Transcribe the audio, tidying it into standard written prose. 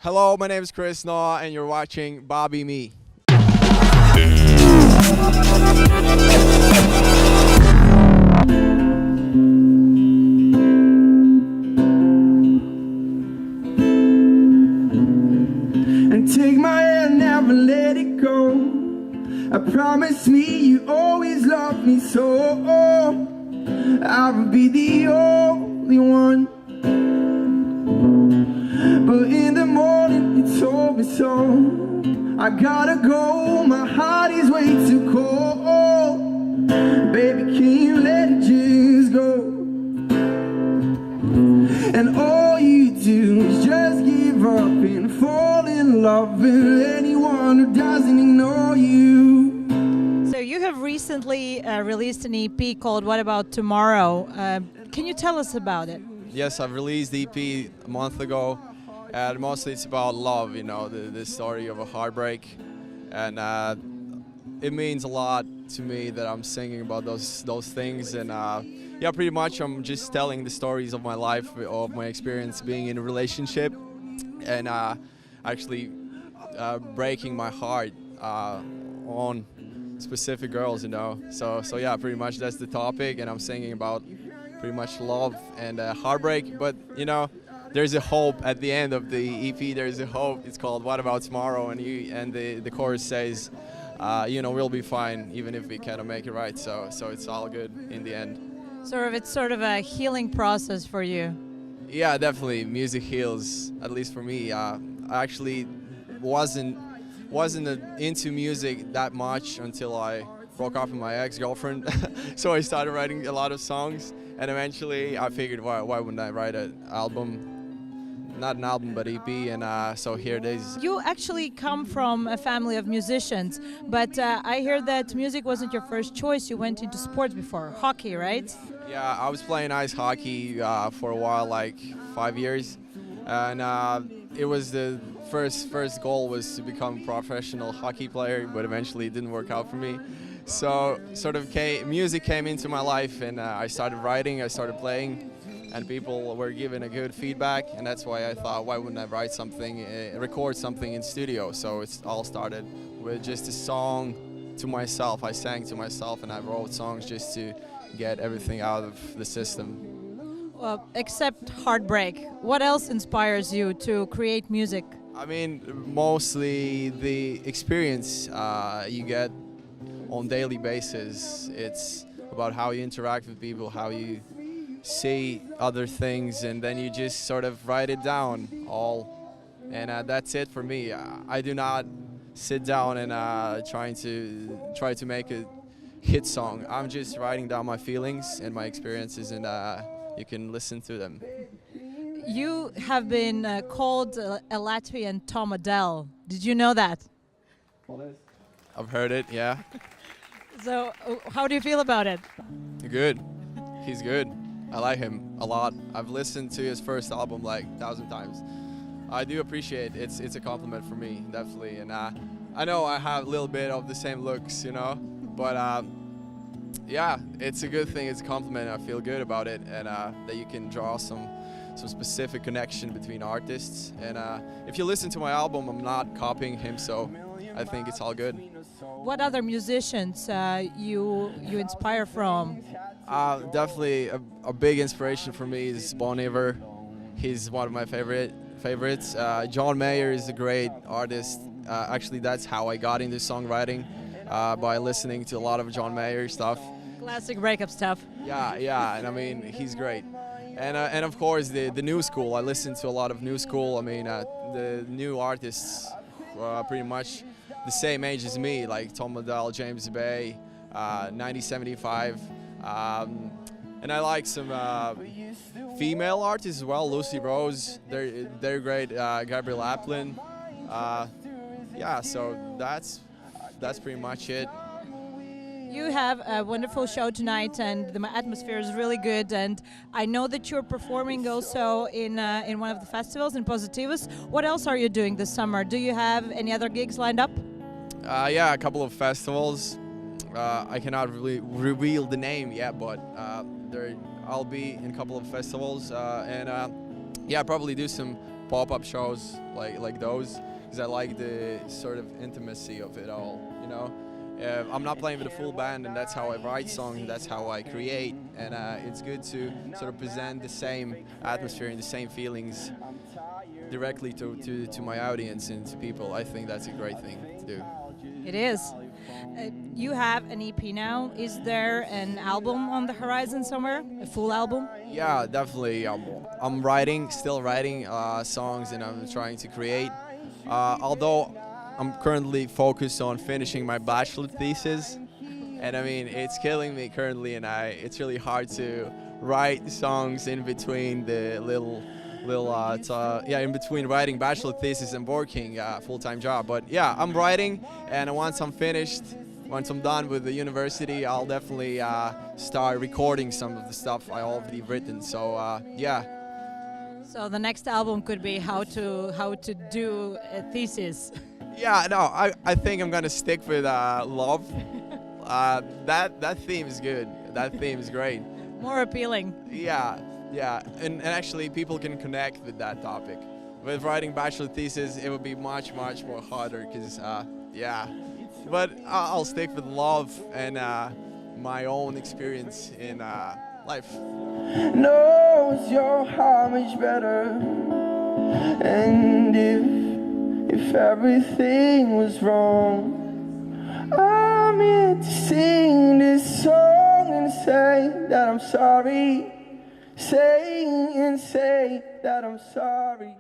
Hello, my name is Chris Naw, and you're watching Bobby Me. And take my hand, never let it go. I promise me you always love me so. I will be the only one. But in the morning you told me so. I gotta go, my heart is way too cold. Baby, can you let it just go? And all you do is just give up and fall in love with anyone who doesn't ignore you. So you have recently released an EP called What About Tomorrow. Can you tell us about it? Yes, I've released the EP a month ago, and mostly it's about love, the story of a heartbreak. And it means a lot to me that I'm singing about those things. And yeah, pretty much I'm just telling the stories of my life, of my experience being in a relationship, and actually breaking my heart on specific girls, So yeah, pretty much that's the topic, and I'm singing about pretty much love and heartbreak. But there's a hope at the end of the EP. There's a hope. It's called What About Tomorrow, and the chorus says, we'll be fine even if we cannot make it right. So it's all good in the end. It's sort of a healing process for you. Yeah, definitely. Music heals, at least for me. I actually wasn't into music that much until I broke up with my ex-girlfriend. So I started writing a lot of songs, and eventually I figured, why wouldn't I write an album? Not an album, but EP, and so here it is. You actually come from a family of musicians, but I hear that music wasn't your first choice. You went into sports before, hockey, right? Yeah, I was playing ice hockey for a while, like 5 years, and it was the first goal was to become a professional hockey player, but eventually it didn't work out for me. So music came into my life, and I started writing, I started playing, and people were giving a good feedback, and that's why I thought, why wouldn't I write something, record something in studio? So it all started with just a song to myself. I sang to myself, and I wrote songs just to get everything out of the system. Well, except Heartbreak, what else inspires you to create music? I mean, mostly the experience you get on daily basis. It's about how you interact with people, how you see other things, and then you just sort of write it down all, and that's it for me. I do not sit down and try to make a hit song. I'm just writing down my feelings and my experiences, and you can listen to them. You have been called a Latvian Tom Odell. Did you know that? I've heard it, yeah. So how do you feel about it? Good. He's good. I like him a lot. I've listened to his first album like 1,000 times. I do appreciate it. It's a compliment for me, definitely. And I know I have a little bit of the same looks, but yeah, it's a good thing. It's a compliment. I feel good about it, and that you can draw some specific connection between artists. And if you listen to my album, I'm not copying him, so I think it's all good. What other musicians you inspire from? Definitely a big inspiration for me is Bon Iver. He's one of my favorites. John Mayer is a great artist. Actually, that's how I got into songwriting, by listening to a lot of John Mayer stuff. Classic breakup stuff. Yeah, and I mean, he's great. And of course, the new school. I listen to a lot of new school. I mean, the new artists pretty much the same age as me, like Tom Odell, James Bay, 1975. And I like some female artists as well, Lucy Rose, they're great, Gabrielle Aplin. Yeah, so that's pretty much it. You have a wonderful show tonight, and the atmosphere is really good. And I know that you're performing also in one of the festivals in Positivus. What else are you doing this summer? Do you have any other gigs lined up? Yeah, a couple of festivals. I cannot really reveal the name yet, but I'll be in a couple of festivals, and yeah, probably do some pop-up shows like those, because I like the sort of intimacy of it all, you know. I'm not playing with a full band, and that's how I write songs, that's how I create, and it's good to sort of present the same atmosphere and the same feelings directly to my audience and to people. I think that's a great thing to do. It is. You have an EP now. Is there an album on the horizon somewhere? A full album? Yeah, definitely. I'm still writing songs, and I'm trying to create. Although I'm currently focused on finishing my bachelor thesis, and I mean it's killing me currently, and it's really hard to write songs in between the in between writing bachelor thesis and working full-time job. But yeah, I'm writing, and once I'm finished, once I'm done with the university, I'll definitely start recording some of the stuff I already written. So yeah. So the next album could be how to do a thesis. Yeah, no, I think I'm gonna stick with love. That theme is good. That theme is great. More appealing. Yeah, and actually people can connect with that topic. With writing bachelor thesis, it would be much more harder, because yeah. But I'll stick with love and my own experience in life. Knows your heart much better, and if everything was wrong, I'm here to sing this song and say that I'm sorry. Say that I'm sorry.